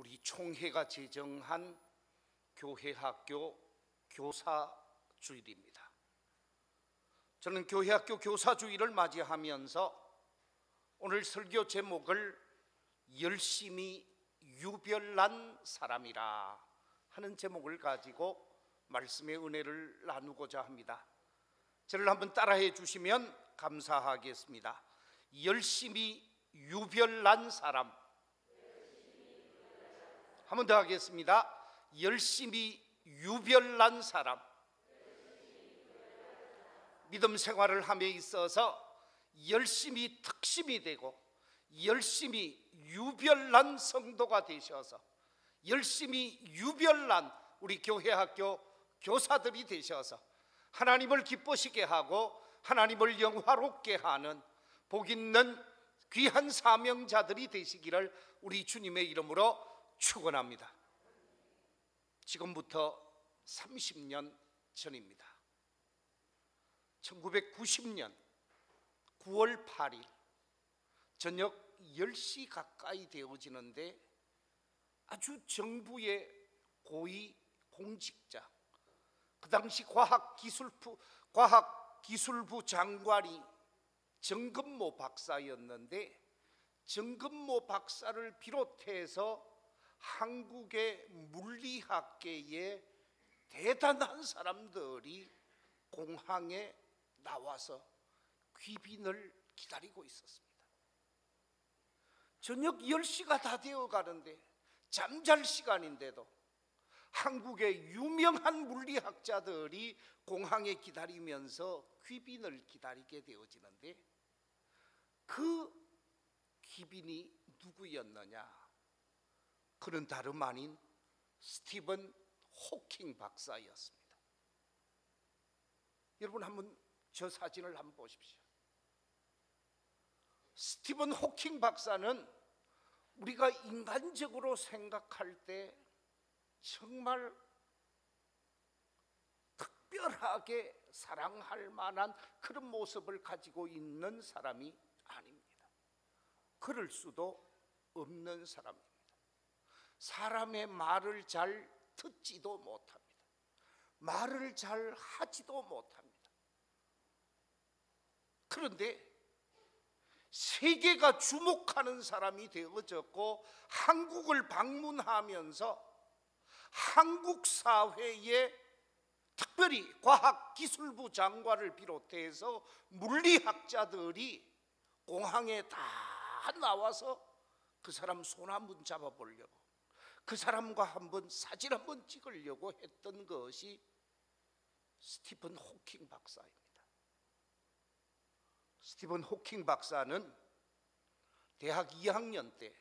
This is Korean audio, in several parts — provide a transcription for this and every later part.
우리 총회가 제정한 교회학교 교사주일입니다. 저는 교회학교 교사주일을 맞이하면서 오늘 설교 제목을 열심히 유별난 사람이라 하는 제목을 가지고 말씀의 은혜를 나누고자 합니다. 저를 한번 따라해 주시면 감사하겠습니다. 열심히 유별난 사람. 한 번 더 하겠습니다. 열심히 유별난 사람. 믿음 생활을 함에 있어서 열심히 특심이 되고 열심히 유별난 성도가 되셔서 열심히 유별난 우리 교회학교 교사들이 되셔서 하나님을 기쁘시게 하고 하나님을 영화롭게 하는 복 있는 귀한 사명자들이 되시기를 우리 주님의 이름으로 축원합니다. 지금부터 30년 전입니다. 1990년 9월 8일 저녁 10시 가까이 되어지는데 아주 정부의 고위 공직자, 그 당시 과학기술부 장관이 정근모 박사였는데, 정근모 박사를 비롯해서 한국의 물리학계에 대단한 사람들이 공항에 나와서 귀빈을 기다리고 있었습니다. 저녁 10시가 다 되어 가는데 잠잘 시간인데도 한국의 유명한 물리학자들이 공항에 기다리면서 귀빈을 기다리게 되어지는데, 그 귀빈이 누구였느냐? 그는 다름 아닌 스티븐 호킹 박사였습니다. 여러분 한번 저 사진을 한번 보십시오. 스티븐 호킹 박사는 우리가 인간적으로 생각할 때 정말 특별하게 사랑할 만한 그런 모습을 가지고 있는 사람이 아닙니다. 그럴 수도 없는 사람입니다. 사람의 말을 잘 듣지도 못합니다. 말을 잘 하지도 못합니다. 그런데 세계가 주목하는 사람이 되어졌고, 한국을 방문하면서 한국 사회에 특별히 과학기술부 장관을 비롯해서 물리학자들이 공항에 다 나와서 그 사람 손 한번 잡아보려고, 그 사람과 한번 사진 한번 찍으려고 했던 것이 스티븐 호킹 박사입니다. 스티븐 호킹 박사는 대학 2학년 때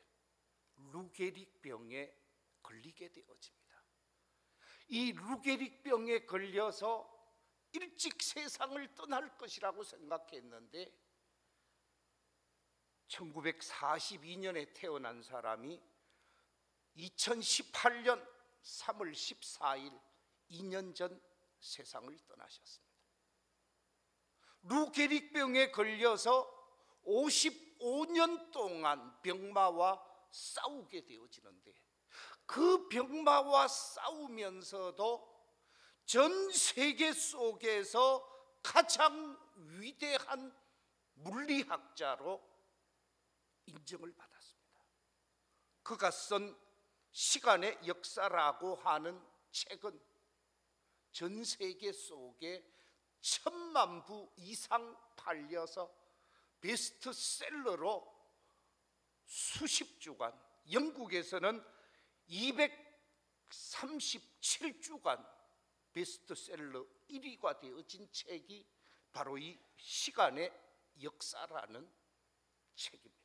루게릭병에 걸리게 되어집니다. 이 루게릭병에 걸려서 일찍 세상을 떠날 것이라고 생각했는데 1942년에 태어난 사람이 2018년 3월 14일 2년 전 세상을 떠나셨습니다. 루게릭병에 걸려서 55년 동안 병마와 싸우게 되어지는데, 그 병마와 싸우면서도 전 세계 속에서 가장 위대한 물리학자로 인정을 받았습니다. 그가 쓴 시간의 역사라고 하는 책은 전 세계 속에 1000만 부 이상 팔려서 베스트셀러로 수십 주간, 영국에서는 237주간 베스트셀러 1위가 되어진 책이 바로 이 시간의 역사라는 책입니다.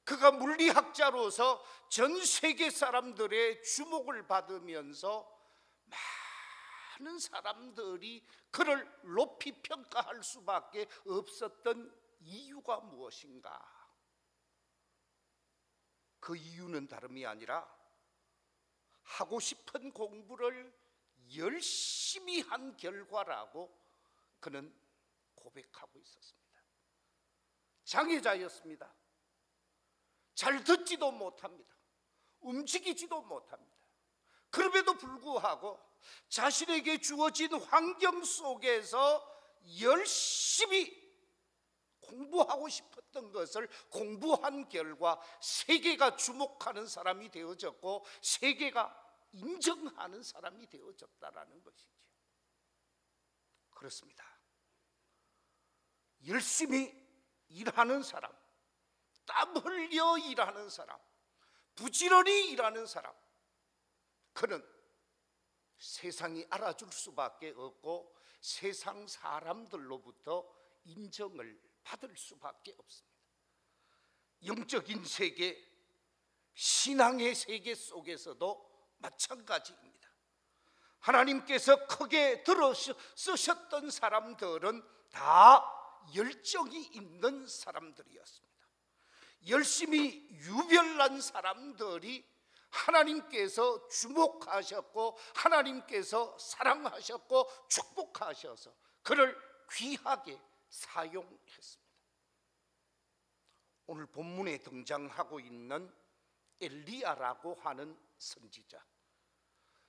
그가 물리학자로서 전 세계 사람들의 주목을 받으면서 많은 사람들이 그를 높이 평가할 수밖에 없었던 이유가 무엇인가? 그 이유는 다름이 아니라 하고 싶은 공부를 열심히 한 결과라고 그는 고백하고 있었습니다. 장애자였습니다. 잘 듣지도 못합니다. 움직이지도 못합니다. 그럼에도 불구하고 자신에게 주어진 환경 속에서 열심히 공부하고 싶었던 것을 공부한 결과 세계가 주목하는 사람이 되어졌고 세계가 인정하는 사람이 되어졌다라는 것이죠. 그렇습니다. 열심히 일하는 사람, 땀 흘려 일하는 사람, 부지런히 일하는 사람, 그는 세상이 알아줄 수밖에 없고 세상 사람들로부터 인정을 받을 수밖에 없습니다. 영적인 세계, 신앙의 세계 속에서도 마찬가지입니다. 하나님께서 크게 들어 쓰셨던 사람들은 다 열정이 있는 사람들이었습니다. 열심히 유별난 사람들이 하나님께서 주목하셨고 하나님께서 사랑하셨고 축복하셔서 그를 귀하게 사용했습니다. 오늘 본문에 등장하고 있는 엘리야라고 하는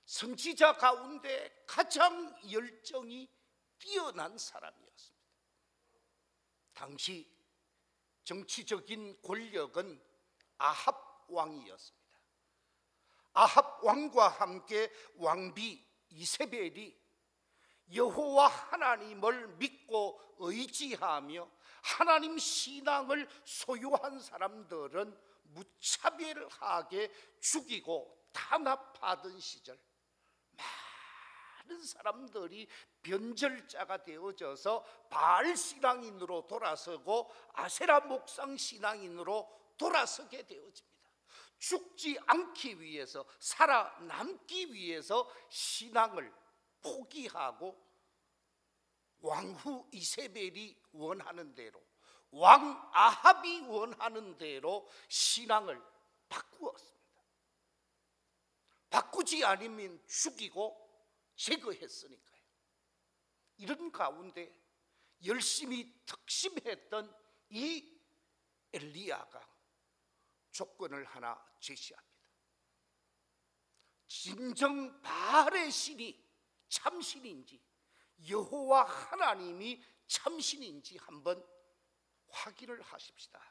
선지자 가운데 가장 열정이 뛰어난 사람이었습니다. 당시 정치적인 권력은 아합 왕이었습니다. 아합 왕과 함께 왕비 이세벨이 여호와 하나님을 믿고 의지하며 하나님 신앙을 소유한 사람들은 무차별하게 죽이고 탄압하던 시절 많은 사람들이 변절자가 되어져서 바알 신앙인으로 돌아서고 아세라 목상 신앙인으로 돌아서게 되어집니다. 죽지 않기 위해서, 살아남기 위해서 신앙을 포기하고 왕후 이세벨이 원하는 대로, 왕 아합이 원하는 대로 신앙을 바꾸었습니다. 바꾸지 않으면 죽이고 제거했으니까요. 이런 가운데 열심히 특심했던 이 엘리야가 조건을 하나 제시합니다. 진정 바알의 신이 참신인지 여호와 하나님이 참신인지 한번 확인을 하십시다.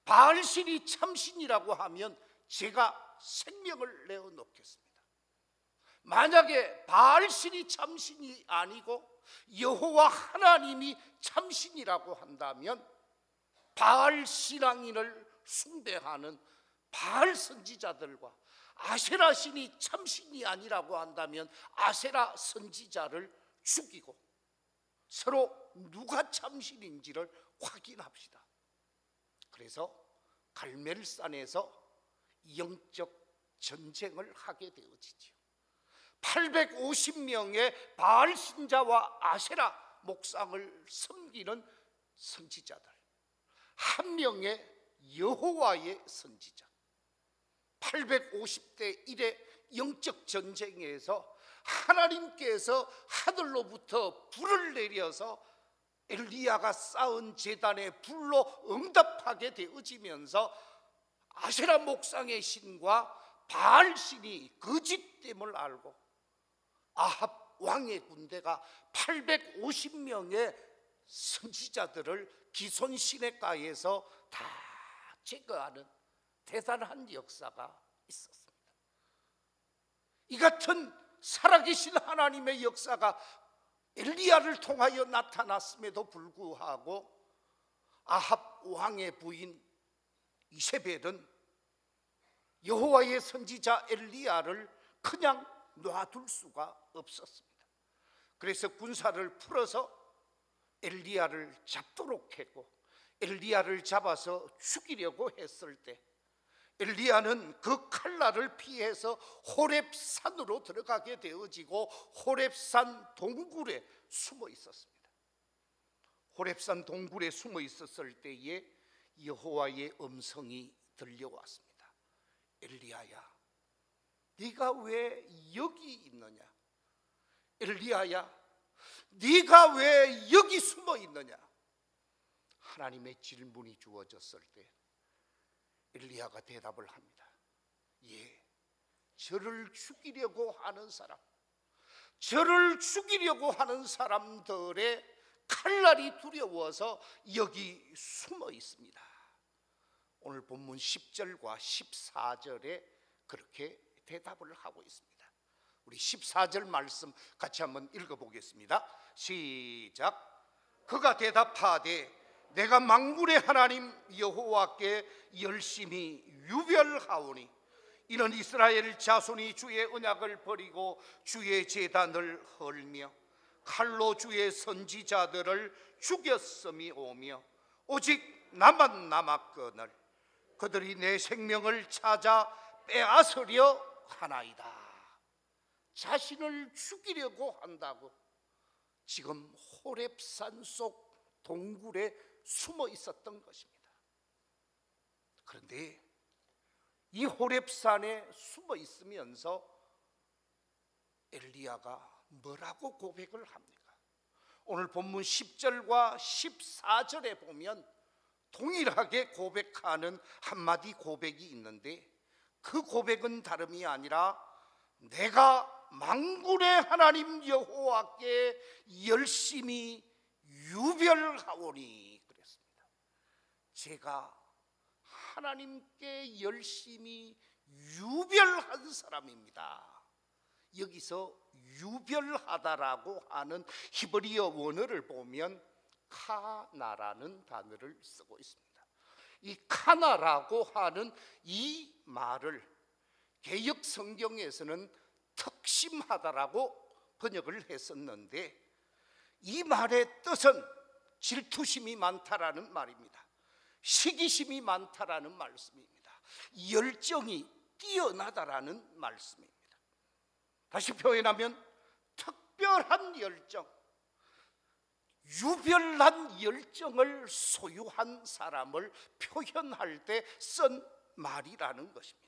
바알 신이 참신이라고 하면 제가 생명을 내어놓겠습니다. 만약에 바알 신이 참신이 아니고 여호와 하나님이 참신이라고 한다면 바알 신앙인을 숭배하는 바알 선지자들과 아세라 신이 참신이 아니라고 한다면 아세라 선지자를 죽이고 서로 누가 참신인지를 확인합시다. 그래서 갈멜산에서 영적 전쟁을 하게 되어지죠. 850명의 바알 신자와 아세라 목상을 섬기는 선지자들, 한 명의 여호와의 선지자, 850대 1의 영적 전쟁에서 하나님께서 하늘로부터 불을 내려서 엘리야가 쌓은 제단에 불로 응답하게 되어지면서 아세라 목상의 신과 바알 신이 거짓됨을 알고 아합 왕의 군대가 850명의 선지자들을 기손 시내가에서 다 제거하는 대단한 역사가 있었습니다. 이 같은 살아계신 하나님의 역사가 엘리야를 통하여 나타났음에도 불구하고 아합 왕의 부인 이세벨은 여호와의 선지자 엘리야를 그냥 놔둘 수가 없었습니다. 그래서 군사를 풀어서 엘리야를 잡도록 했고 엘리야를 잡아서 죽이려고 했을 때 엘리야는 그 칼날을 피해서 호렙산으로 들어가게 되어지고 호렙산 동굴에 숨어 있었습니다. 호렙산 동굴에 숨어 있었을 때에 여호와의 음성이 들려왔습니다. 엘리야야, 네가 왜 여기 있느냐? 엘리야야, 네가 왜 여기 숨어 있느냐? 하나님의 질문이 주어졌을 때 엘리야가 대답을 합니다. 예, 저를 죽이려고 하는 사람, 저를 죽이려고 하는 사람들의 칼날이 두려워서 여기 숨어 있습니다. 오늘 본문 10절과 14절에 그렇게 대답을 하고 있습니다. 우리 14절 말씀 같이 한번 읽어보겠습니다. 시작. 그가 대답하되 내가 만군의 하나님 여호와께 열심히 유별하오니 이는 이스라엘 자손이 주의 언약을 버리고 주의 제단을 헐며 칼로 주의 선지자들을 죽였음이오며 오직 나만 남았거늘 그들이 내 생명을 찾아 빼앗으려 하나이다. 자신을 죽이려고 한다고 지금 호렙산 속 동굴에 숨어 있었던 것입니다. 그런데 이 호렙산에 숨어 있으면서 엘리야가 뭐라고 고백을 합니까? 오늘 본문 10절과 14절에 보면 동일하게 고백하는 한마디 고백이 있는데 그 고백은 다름이 아니라 내가 만군의 하나님 여호와께 열심히 유별하오니 그랬습니다. 제가 하나님께 열심히 유별한 사람입니다. 여기서 유별하다라고 하는 히브리어 원어를 보면 카나라는 단어를 쓰고 있습니다. 이 카나라고 하는 이 말을 개역 성경에서는 특심하다라고 번역을 했었는데 이 말의 뜻은 질투심이 많다라는 말입니다. 시기심이 많다라는 말씀입니다. 열정이 뛰어나다라는 말씀입니다. 다시 표현하면 특별한 열정, 유별난 열정을 소유한 사람을 표현할 때 쓴 말이라는 것입니다.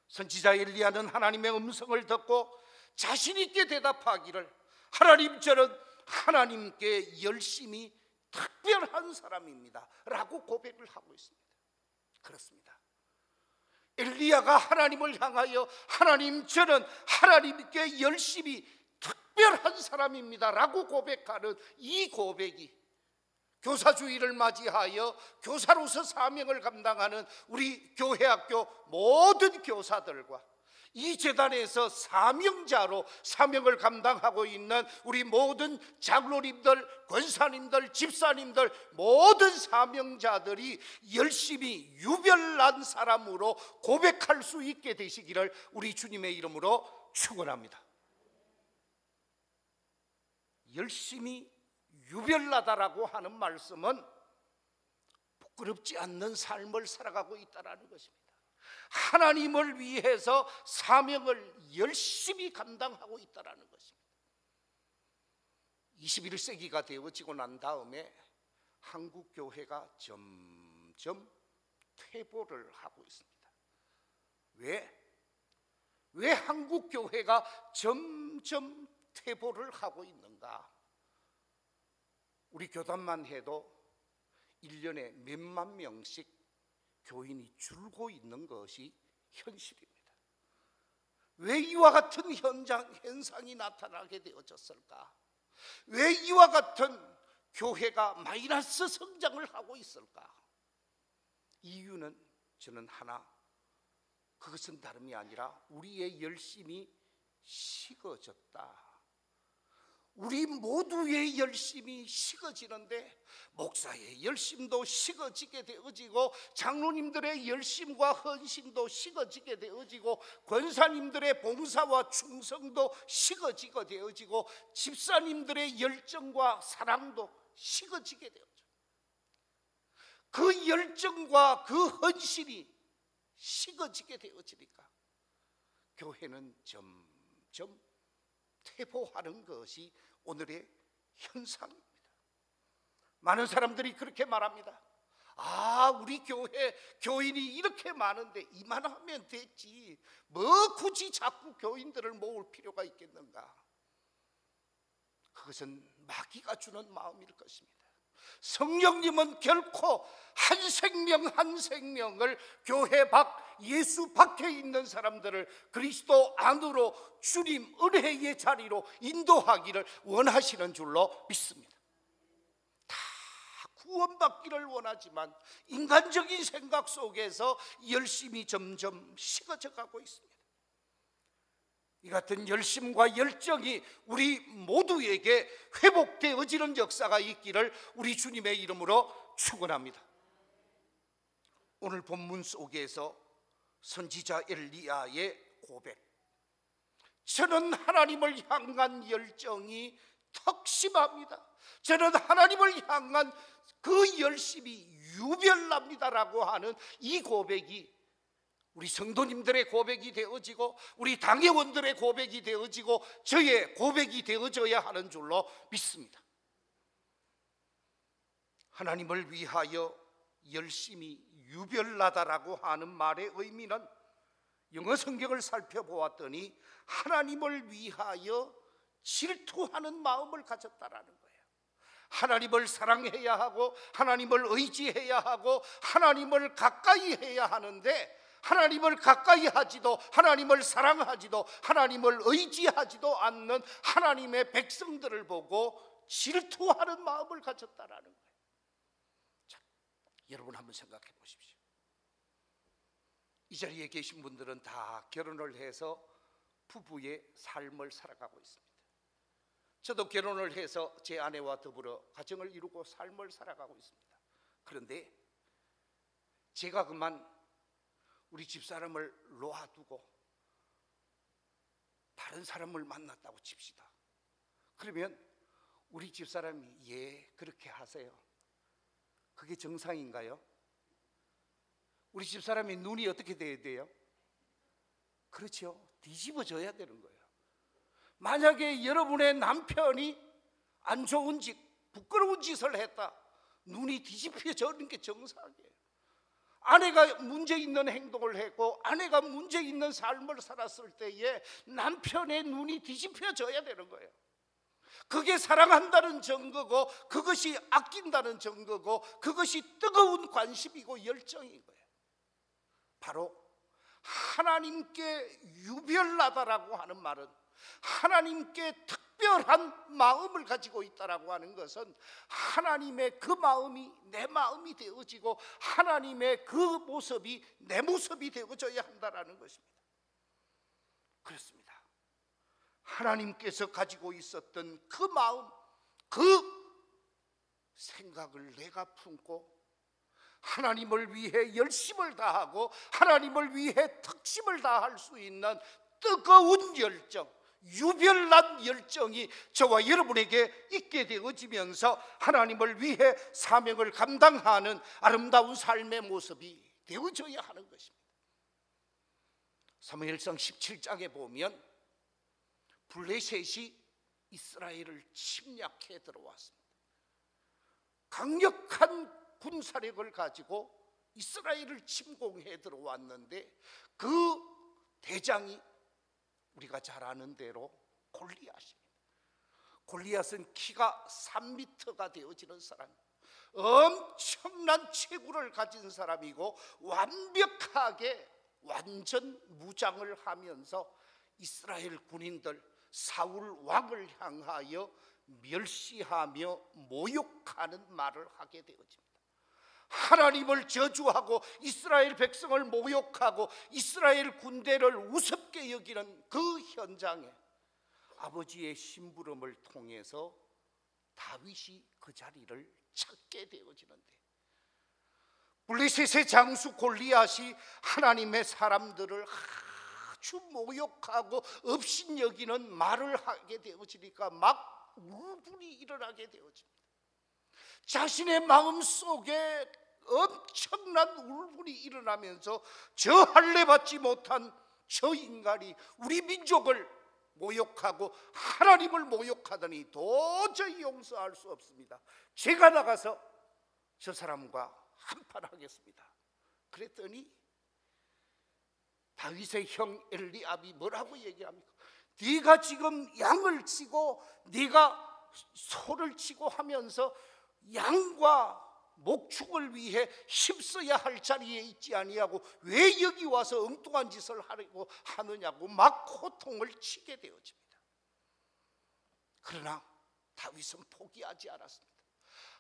선지자 엘리야는 하나님의 음성을 듣고 자신 있게 대답하기를 하나님, 저는 하나님께 열심히 특별한 사람입니다 라고 고백을 하고 있습니다. 그렇습니다. 엘리야가 하나님을 향하여 하나님, 저는 하나님께 열심히 특별한 사람입니다 라고 고백하는 이 고백이 교사주일을 맞이하여 교사로서 사명을 감당하는 우리 교회학교 모든 교사들과 이 재단에서 사명자로 사명을 감당하고 있는 우리 모든 장로님들, 권사님들, 집사님들 모든 사명자들이 열심히 유별난 사람으로 고백할 수 있게 되시기를 우리 주님의 이름으로 축원합니다. 열심히 유별나다라고 하는 말씀은 부끄럽지 않는 삶을 살아가고 있다는 것입니다. 하나님을 위해서 사명을 열심히 감당하고 있다는 것입니다. 21세기가 되어지고 난 다음에 한국 교회가 점점 퇴보를 하고 있습니다. 왜 한국 교회가 점점 퇴보를 하고 있는가? 우리 교단만 해도 1년에 몇만 명씩 교인이 줄고 있는 것이 현실입니다. 왜 이와 같은 현상이 나타나게 되어졌을까? 왜 이와 같은 교회가 마이너스 성장을 하고 있을까? 이유는 저는 하나, 그것은 다름이 아니라 우리의 열심이 식어졌다. 우리 모두의 열심이 식어지는데 목사의 열심도 식어지게 되어지고 장로님들의 열심과 헌신도 식어지게 되어지고 권사님들의 봉사와 충성도 식어지게 되어지고 집사님들의 열정과 사랑도 식어지게 되어져. 그 열정과 그 헌신이 식어지게 되어지니까 교회는 점점 퇴보하는 것이 오늘의 현상입니다. 많은 사람들이 그렇게 말합니다. 우리 교회 교인이 이렇게 많은데 이만하면 됐지, 뭐 굳이 자꾸 교인들을 모을 필요가 있겠는가? 그것은 마귀가 주는 마음일 것입니다. 성령님은 결코 한 생명 한 생명을 교회 밖 예수 밖에 있는 사람들을 그리스도 안으로 주님 은혜의 자리로 인도하기를 원하시는 줄로 믿습니다. 다 구원받기를 원하지만 인간적인 생각 속에서 열심이 점점 식어져 가고 있습니다. 이 같은 열심과 열정이 우리 모두에게 회복되어지는 역사가 있기를 우리 주님의 이름으로 축원합니다. 오늘 본문 속에서 선지자 엘리야의 고백, 저는 하나님을 향한 열정이 턱심합니다, 저는 하나님을 향한 그 열심이 유별납니다라고 하는 이 고백이 우리 성도님들의 고백이 되어지고 우리 당회원들의 고백이 되어지고 저의 고백이 되어져야 하는 줄로 믿습니다. 하나님을 위하여 열심히 유별나다라고 하는 말의 의미는 영어 성경을 살펴보았더니 하나님을 위하여 질투하는 마음을 가졌다라는 거예요. 하나님을 사랑해야 하고 하나님을 의지해야 하고 하나님을 가까이 해야 하는데 하나님을 가까이 하지도 하나님을 사랑하지도 하나님을 의지하지도 않는 하나님의 백성들을 보고 질투하는 마음을 가졌다라는 거예요. 자, 여러분 한번 생각해 보십시오. 이 자리에 계신 분들은 다 결혼을 해서 부부의 삶을 살아가고 있습니다. 저도 결혼을 해서 제 아내와 더불어 가정을 이루고 삶을 살아가고 있습니다. 그런데 제가 그만 우리 집사람을 놓아두고 다른 사람을 만났다고 칩시다. 그러면 우리 집사람이 예 그렇게 하세요, 그게 정상인가요? 우리 집사람이 눈이 어떻게 돼야 돼요? 그렇죠, 뒤집어져야 되는 거예요. 만약에 여러분의 남편이 안 좋은 짓, 부끄러운 짓을 했다, 눈이 뒤집혀지는 게 정상이에요. 아내가 문제 있는 행동을 했고 아내가 문제 있는 삶을 살았을 때에 남편의 눈이 뒤집혀져야 되는 거예요. 그게 사랑한다는 증거고 그것이 아낀다는 증거고 그것이 뜨거운 관심이고 열정인 거예요. 바로 하나님께 유별나다라고 하는 말은 하나님께 특별한 마음을 가지고 있다라고 하는 것은 하나님의 그 마음이 내 마음이 되어지고 하나님의 그 모습이 내 모습이 되어져야 한다라는 것입니다. 그렇습니다. 하나님께서 가지고 있었던 그 마음, 그 생각을 내가 품고 하나님을 위해 열심을 다하고 하나님을 위해 특심을 다할 수 있는 뜨거운 열정, 유별난 열정이 저와 여러분에게 있게 되어지면서 하나님을 위해 사명을 감당하는 아름다운 삶의 모습이 되어져야 하는 것입니다. 사무엘상 17장에 보면 블레셋이 이스라엘을 침략해 들어왔습니다. 강력한 군사력을 가지고 이스라엘을 침공해 들어왔는데 그 대장이 우리가 잘 아는 대로 골리앗입니다. 골리앗은 키가 3m가 되어지는 사람, 엄청난 체구를 가진 사람이고 완벽하게 완전 무장을 하면서 이스라엘 군인들 사울 왕을 향하여 멸시하며 모욕하는 말을 하게 되어집니다. 하나님을 저주하고 이스라엘 백성을 모욕하고 이스라엘 군대를 우습게 여기는 그 현장에 아버지의 심부름을 통해서 다윗이 그 자리를 찾게 되어지는데 블레셋의 장수 골리앗이 하나님의 사람들을 아주 모욕하고 업신여기는 말을 하게 되어지니까 막 울분이 일어나게 되어집니다. 자신의 마음속에 엄청난 울분이 일어나면서 저 할례받지 못한 저 인간이 우리 민족을 모욕하고 하나님을 모욕하더니 도저히 용서할 수 없습니다. 제가 나가서 저 사람과 한판하겠습니다. 그랬더니 다윗의 형 엘리압이 뭐라고 얘기합니까? 네가 지금 양을 치고 네가 소를 치고 하면서 양과 목축을 위해 힘써야 할 자리에 있지 아니하고 왜 여기 와서 엉뚱한 짓을 하려고 하느냐고 막 호통을 치게 되어집니다. 그러나 다윗은 포기하지 않았습니다.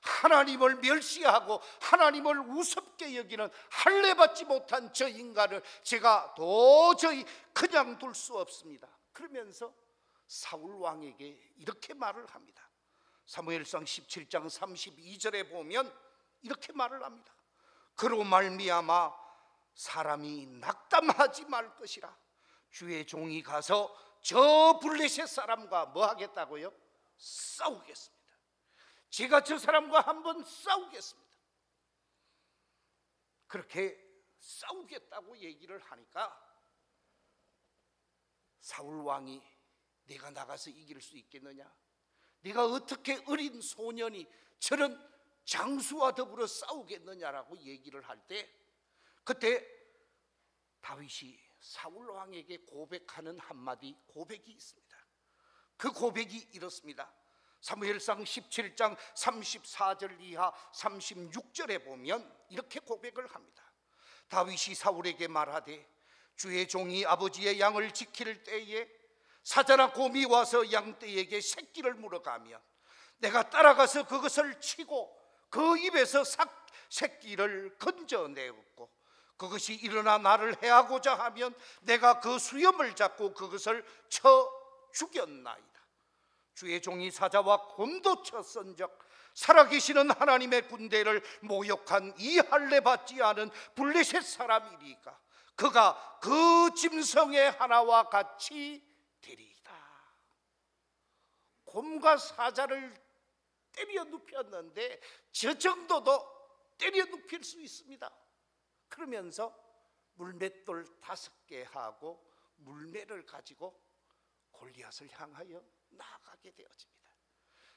하나님을 멸시하고 하나님을 우습게 여기는 할례받지 못한 저 인간을 제가 도저히 그냥 둘 수 없습니다. 그러면서 사울 왕에게 이렇게 말을 합니다. 사무엘상 17장 32절에 보면 이렇게 말을 합니다. 그로 말미암아 사람이 낙담하지 말 것이라. 주의 종이 가서 저 블레셋 사람과 뭐 하겠다고요? 싸우겠습니다. 제가 저 사람과 한번 싸우겠습니다. 그렇게 싸우겠다고 얘기를 하니까 사울 왕이 내가 나가서 이길 수 있겠느냐? 네가 어떻게 어린 소년이 저런 장수와 더불어 싸우겠느냐라고 얘기를 할 때, 그때 다윗이 사울 왕에게 고백하는 한마디 고백이 있습니다. 그 고백이 이렇습니다. 사무엘상 17장 34절 이하 36절에 보면 이렇게 고백을 합니다. 다윗이 사울에게 말하되 주의 종이 아버지의 양을 지킬 때에 사자나 곰이 와서 양떼에게 새끼를 물어가며 내가 따라가서 그것을 치고 그 입에서 새끼를 건져내었고 그것이 일어나 나를 해하고자 하면 내가 그 수염을 잡고 그것을 쳐 죽였나이다. 주의 종이 사자와 곰도 쳤은즉 살아계시는 하나님의 군대를 모욕한 이 할례 받지 않은 블레셋 사람이리까 그가 그 짐승의 하나와 같이 되리이다. 곰과 사자를 때려 눕혔는데 저 정도도 때려 눕힐 수 있습니다. 그러면서 물맷돌 5개 하고 물매를 가지고 골리앗을 향하여 나아가게 되어집니다.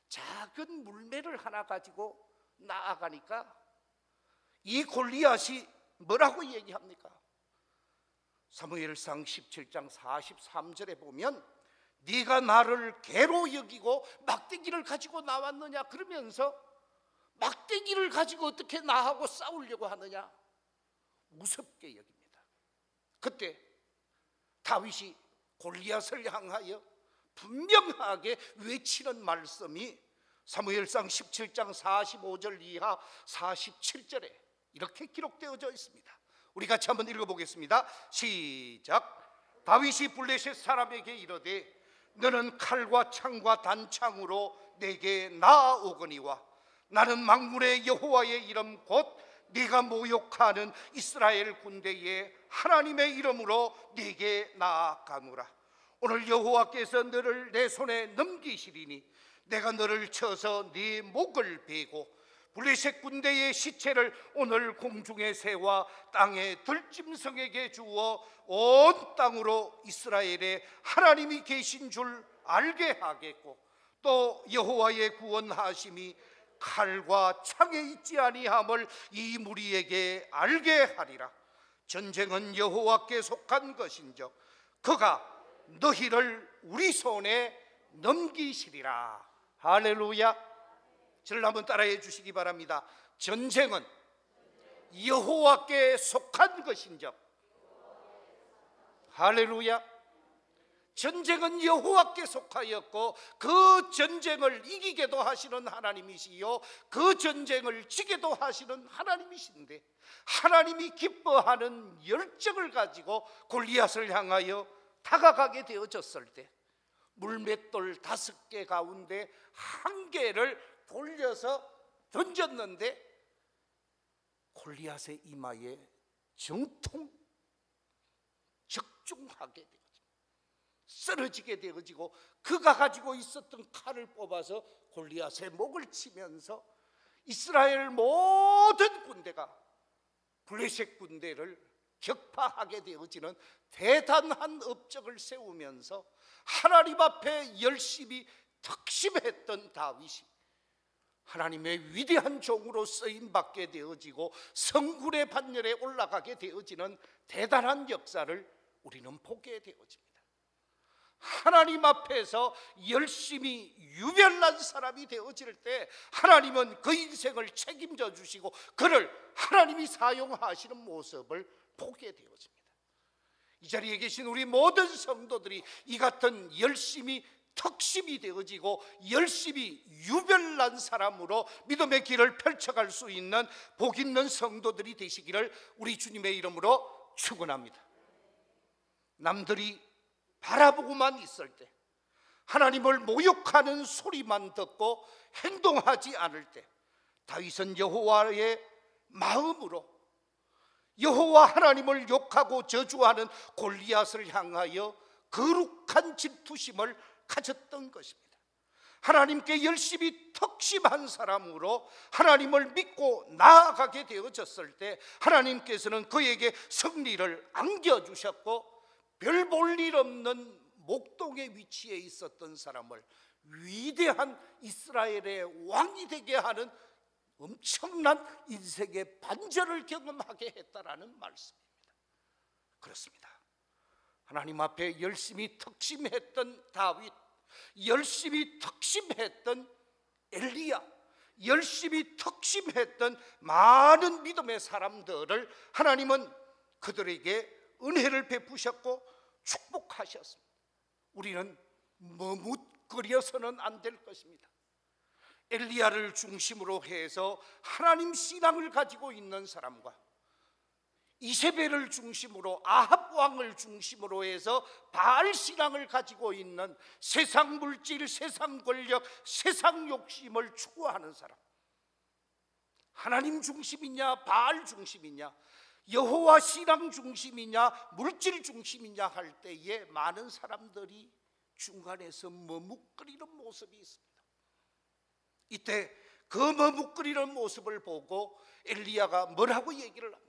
작은 물매를 하나 가지고 나아가니까 이 골리앗이 뭐라고 얘기합니까? 사무엘상 17장 43절에 보면 네가 나를 개로 여기고 막대기를 가지고 나왔느냐? 그러면서 막대기를 가지고 어떻게 나하고 싸우려고 하느냐? 무섭게 여깁니다. 그때 다윗이 골리앗을 향하여 분명하게 외치는 말씀이 사무엘상 17장 45절 이하 47절에 이렇게 기록되어져 있습니다. 우리 같이 한번 읽어보겠습니다. 시작. 다윗이 블레셋 사람에게 이르되 너는 칼과 창과 단창으로 내게 나아오거니와 나는 만군의 여호와의 이름 곧 네가 모욕하는 이스라엘 군대의 하나님의 이름으로 네게 나아가노라. 오늘 여호와께서 너를 내 손에 넘기시리니 내가 너를 쳐서 네 목을 베고 블레셋 군대의 시체를 오늘 공중에 새와 땅의 들짐승에게 주어 온 땅으로 이스라엘에 하나님이 계신 줄 알게 하겠고 또 여호와의 구원하심이 칼과 창에 있지 아니함을 이 무리에게 알게 하리라. 전쟁은 여호와께 속한 것인즉 그가 너희를 우리 손에 넘기시리라. 할렐루야. 저를 한번 따라해 주시기 바랍니다. 전쟁은 여호와께 속한 것인즉 할렐루야. 전쟁은 여호와께 속하였고 그 전쟁을 이기게도 하시는 하나님이시요 그 전쟁을 지게도 하시는 하나님이신데 하나님이 기뻐하는 열정을 가지고 골리앗을 향하여 다가가게 되어졌을 때 물맷돌 5개 가운데 1개를 돌려서 던졌는데 골리앗의 이마에 정통 적중하게 되어집니다. 쓰러지게 되어지고 그가 가지고 있었던 칼을 뽑아서 골리앗의 목을 치면서 이스라엘 모든 군대가 블레셋 군대를 격파하게 되어지는 대단한 업적을 세우면서 하나님 앞에 열심히 특심했던 다윗이 하나님의 위대한 종으로 쓰임받게 되어지고 성군의 반열에 올라가게 되어지는 대단한 역사를 우리는 보게 되어집니다. 하나님 앞에서 열심히 유별난 사람이 되어질 때 하나님은 그 인생을 책임져 주시고 그를 하나님이 사용하시는 모습을 보게 되어집니다. 이 자리에 계신 우리 모든 성도들이 이 같은 열심히 특심이 되어지고 열심히 유별난 사람으로 믿음의 길을 펼쳐갈 수 있는 복 있는 성도들이 되시기를 우리 주님의 이름으로 축원합니다. 남들이 바라보고만 있을 때, 하나님을 모욕하는 소리만 듣고 행동하지 않을 때, 다윗은 여호와의 마음으로 여호와 하나님을 욕하고 저주하는 골리앗을 향하여 거룩한 질투심을 가졌던 것입니다. 하나님께 열심히 특심한 사람으로 하나님을 믿고 나아가게 되어졌을 때 하나님께서는 그에게 승리를 안겨주셨고, 별 볼 일 없는 목동의 위치에 있었던 사람을 위대한 이스라엘의 왕이 되게 하는 엄청난 인생의 반전을 경험하게 했다라는 말씀입니다. 그렇습니다. 하나님 앞에 열심히 특심했던 다윗, 열심히 특심했던 엘리야, 열심히 특심했던 많은 믿음의 사람들을 하나님은 그들에게 은혜를 베푸셨고 축복하셨습니다. 우리는 머뭇거려서는 안 될 것입니다. 엘리야를 중심으로 해서 하나님 신앙을 가지고 있는 사람과 이세벨을 중심으로 아합 왕을 중심으로 해서 바알 신앙을 가지고 있는 세상 물질, 세상 권력, 세상 욕심을 추구하는 사람, 하나님 중심이냐 바알 중심이냐, 여호와 신앙 중심이냐 물질 중심이냐 할 때에 많은 사람들이 중간에서 머뭇거리는 모습이 있습니다. 이때 그 머뭇거리는 모습을 보고 엘리야가 뭐라고 얘기를 합니까?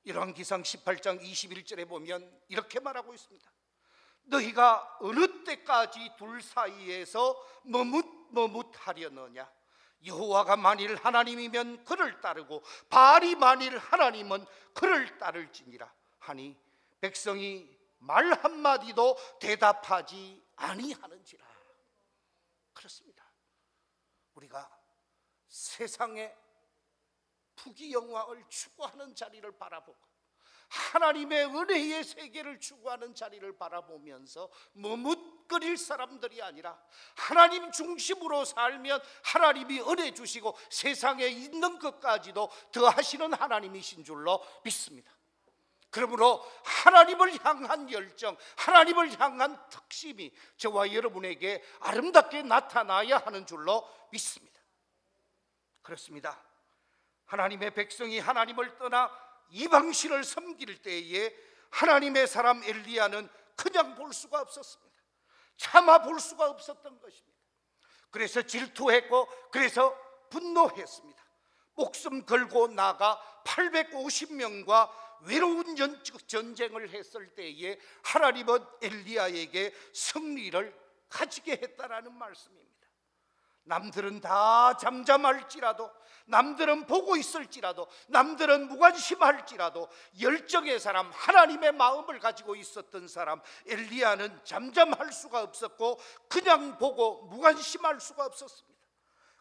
열왕기상 18장 21절에 보면 이렇게 말하고 있습니다. 너희가 어느 때까지 둘 사이에서 머뭇하려느냐? 여호와가 만일 하나님이면 그를 따르고 바알이 만일 하나님은 그를 따를지니라 하니 백성이 말 한마디도 대답하지 아니하는지라. 그렇습니다. 우리가 세상의 부귀영화를 추구하는 자리를 바라보고 하나님의 은혜의 세계를 추구하는 자리를 바라보면서 머뭇거릴 사람들이 아니라 하나님 중심으로 살면 하나님이 은혜 주시고 세상에 있는 것까지도 더하시는 하나님이신 줄로 믿습니다. 그러므로 하나님을 향한 열정, 하나님을 향한 특심이 저와 여러분에게 아름답게 나타나야 하는 줄로 믿습니다. 그렇습니다. 하나님의 백성이 하나님을 떠나 이방신을 섬길 때에 하나님의 사람 엘리야는 그냥 볼 수가 없었습니다. 참아 볼 수가 없었던 것입니다. 그래서 질투했고 그래서 분노했습니다. 목숨 걸고 나가 850명과 외로운 전쟁을 했을 때에 하나님은 엘리야에게 승리를 가지게 했다라는 말씀입니다. 남들은 다 잠잠할지라도, 남들은 보고 있을지라도, 남들은 무관심할지라도 열정의 사람, 하나님의 마음을 가지고 있었던 사람 엘리야는 잠잠할 수가 없었고 그냥 보고 무관심할 수가 없었습니다.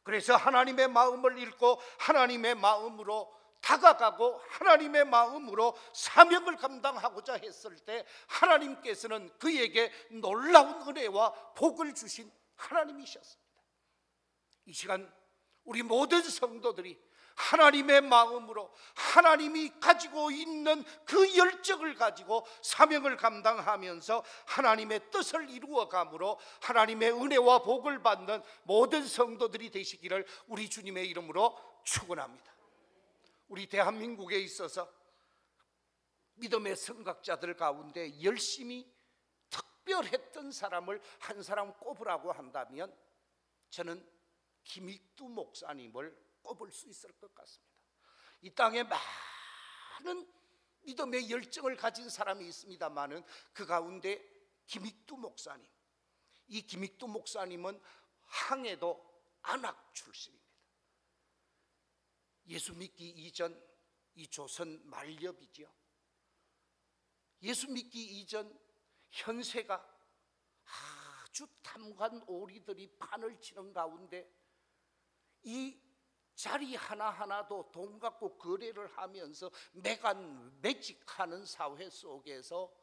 그래서 하나님의 마음을 읽고 하나님의 마음으로 다가가고 하나님의 마음으로 사명을 감당하고자 했을 때 하나님께서는 그에게 놀라운 은혜와 복을 주신 하나님이셨습니다. 이 시간 우리 모든 성도들이 하나님의 마음으로 하나님이 가지고 있는 그 열정을 가지고 사명을 감당하면서 하나님의 뜻을 이루어감으로 하나님의 은혜와 복을 받는 모든 성도들이 되시기를 우리 주님의 이름으로 축원합니다. 우리 대한민국에 있어서 믿음의 선각자들 가운데 열심히 특별했던 사람을 한 사람 꼽으라고 한다면 저는 김익두 목사님을 꼽을 수 있을 것 같습니다. 이 땅에 많은 믿음의 열정을 가진 사람이 있습니다마는 그 가운데 김익두 목사님, 이 김익두 목사님은 항해도 안악 출신입니다. 예수 믿기 이전 이 조선 말렵이죠. 예수 믿기 이전 현세가 아주 탐관 오리들이 판을 치는 가운데 이 자리 하나하나도 돈 갖고 거래를 하면서 매직하는 사회 속에서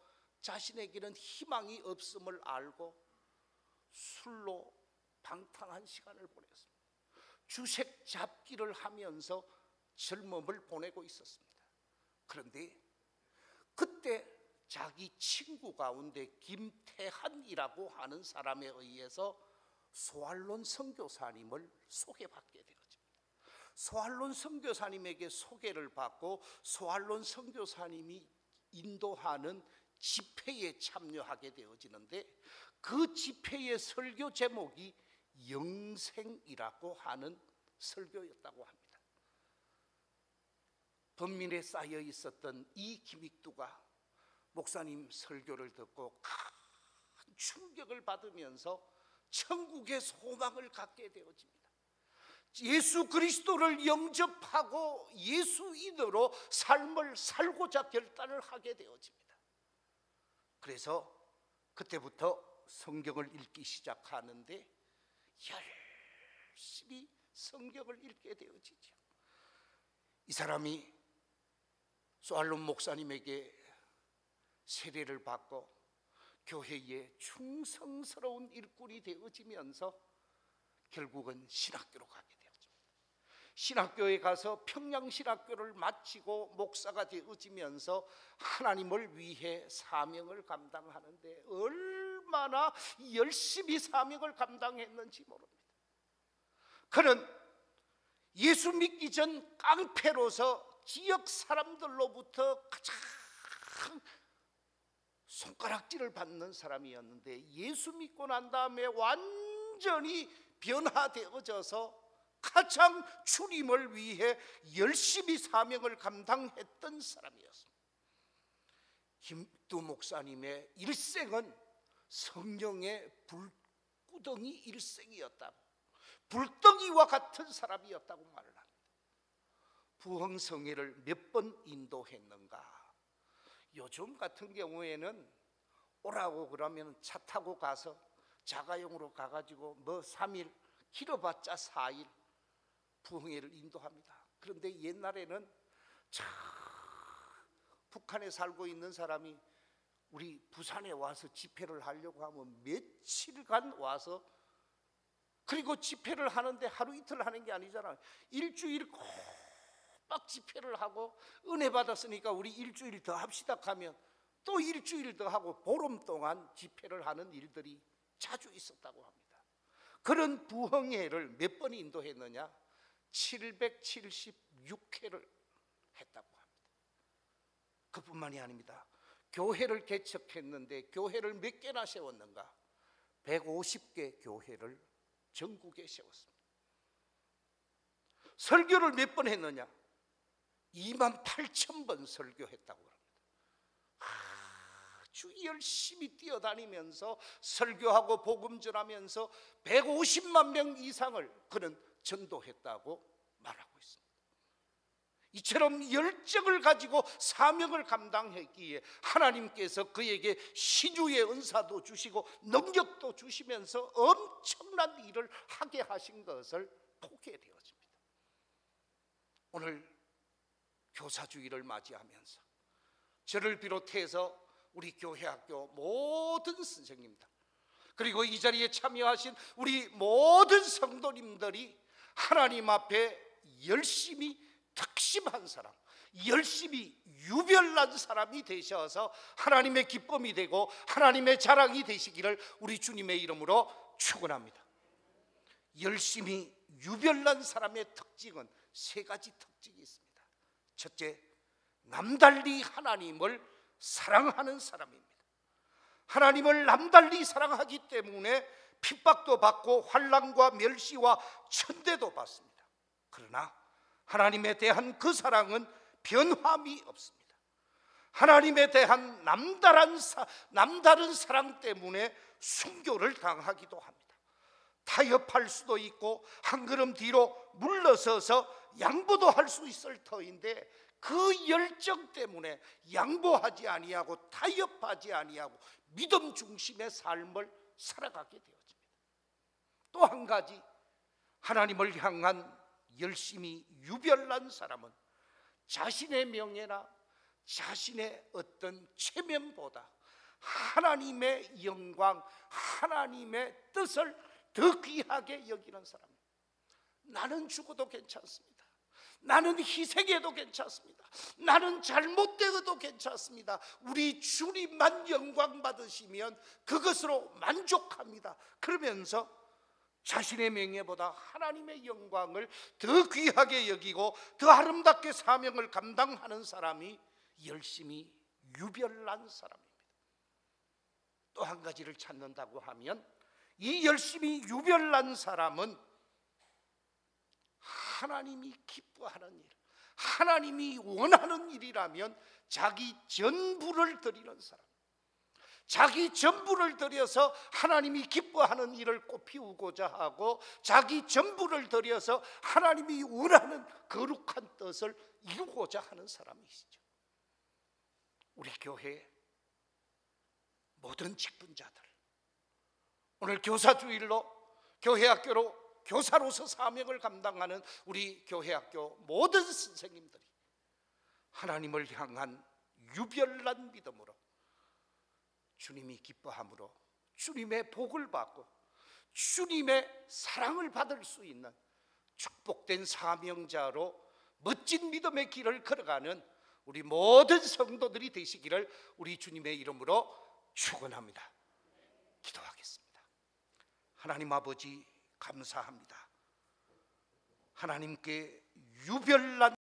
자신에게는 희망이 없음을 알고 술로 방탕한 시간을 보냈습니다. 주색 잡기를 하면서 젊음을 보내고 있었습니다. 그런데 그때 자기 친구 가운데 김태한이라고 하는 사람에 의해서 소알론 선교사님을 소개받게 되어집니다. 소알론 선교사님에게 소개를 받고 소알론 선교사님이 인도하는 집회에 참여하게 되어지는데 그 집회의 설교 제목이 영생이라고 하는 설교였다고 합니다. 범민에 쌓여 있었던 이 기믹두가 목사님 설교를 듣고 큰 충격을 받으면서 천국의 소망을 갖게 되어집니다. 예수 그리스도를 영접하고 예수인으로 삶을 살고자 결단을 하게 되어집니다. 그래서 그때부터 성경을 읽기 시작하는데 열심히 성경을 읽게 되어지죠. 이 사람이 소알론 목사님에게 세례를 받고 교회에 충성스러운 일꾼이 되어지면서 결국은 신학교로 가게 되었습니다. 신학교에 가서 평양신학교를 마치고 목사가 되어지면서 하나님을 위해 사명을 감당하는데 얼마나 열심히 사명을 감당했는지 모릅니다. 그는 예수 믿기 전 깡패로서 지역 사람들로부터 가장 손가락질을 받는 사람이었는데 예수 믿고 난 다음에 완전히 변화되어져서 가장 주님을 위해 열심히 사명을 감당했던 사람이었습니다. 김두 목사님의 일생은 성령의 불구덩이 일생이었다고, 불덩이와 같은 사람이었다고 말을 합니다. 부흥성회를 몇 번 인도했는가? 요즘 같은 경우에는 오라고 그러면 차 타고 가서 자가용으로 가가지고 3일, 길어봤자 4일 부흥회를 인도합니다. 그런데 옛날에는 참 북한에 살고 있는 사람이 우리 부산에 와서 집회를 하려고 하면 며칠간 와서, 그리고 집회를 하는데 하루 이틀 하는 게 아니잖아요. 일주일 꼭 집회를 하고 은혜 받았으니까 우리 일주일 더 합시다 하면 또 일주일 더 하고 보름 동안 집회를 하는 일들이 자주 있었다고 합니다. 그런 부흥회를 몇 번 인도했느냐? 776회를 했다고 합니다. 그뿐만이 아닙니다. 교회를 개척했는데 교회를 몇 개나 세웠는가? 150개 교회를 전국에 세웠습니다. 설교를 몇 번 했느냐? 28,000번 설교했다고 합니다. 아주 열심히 뛰어다니면서 설교하고 복음 전하면서 150만 명 이상을 그는 전도했다고 말하고 있습니다. 이처럼 열정을 가지고 사명을 감당했기에 하나님께서 그에게 시주의 은사도 주시고 능력도 주시면서 엄청난 일을 하게 하신 것을 보게 되어집니다. 오늘 교사주일을 맞이하면서 저를 비롯해서 우리 교회 학교 모든 선생님들, 그리고 이 자리에 참여하신 우리 모든 성도님들이 하나님 앞에 열심히 특심한 사람, 열심히 유별난 사람이 되셔서 하나님의 기쁨이 되고 하나님의 자랑이 되시기를 우리 주님의 이름으로 축원합니다. 열심히 유별난 사람의 특징은 3가지 특징이 있습니다. 첫째, 남달리 하나님을 사랑하는 사람입니다. 하나님을 남달리 사랑하기 때문에 핍박도 받고 환난과 멸시와 천대도 받습니다. 그러나 하나님에 대한 그 사랑은 변함이 없습니다. 하나님에 대한 남다른 사랑 때문에 순교를 당하기도 합니다. 타협할 수도 있고 한 걸음 뒤로 물러서서 양보도 할 수 있을 터인데 그 열정 때문에 양보하지 아니하고 타협하지 아니하고 믿음 중심의 삶을 살아가게 되어집니다. 또 한 가지, 하나님을 향한 열심이 유별난 사람은 자신의 명예나 자신의 어떤 체면보다 하나님의 영광, 하나님의 뜻을 더 귀하게 여기는 사람입니다. 나는 죽어도 괜찮습니다. 나는 희생해도 괜찮습니다. 나는 잘못되어도 괜찮습니다. 우리 주님만 영광 받으시면 그것으로 만족합니다. 그러면서 자신의 명예보다 하나님의 영광을 더 귀하게 여기고 더 아름답게 사명을 감당하는 사람이 열심히 유별난 사람입니다. 또 한 가지를 찾는다고 하면 이 열심히 유별난 사람은 하나님이 기뻐하는 일, 하나님이 원하는 일이라면 자기 전부를 드리는 사람, 자기 전부를 들여서 하나님이 기뻐하는 일을 꽃피우고자 하고 자기 전부를 들여서 하나님이 원하는 거룩한 뜻을 이루고자 하는 사람이시죠. 우리 교회 모든 직분자들, 오늘 교사주일로 교회학교로 교사로서 사명을 감당하는 우리 교회학교 모든 선생님들이 하나님을 향한 유별난 믿음으로 주님이 기뻐함으로 주님의 복을 받고 주님의 사랑을 받을 수 있는 축복된 사명자로 멋진 믿음의 길을 걸어가는 우리 모든 성도들이 되시기를 우리 주님의 이름으로 축원합니다. 기도하겠습니다. 하나님 아버지 감사합니다. 하나님께 유별난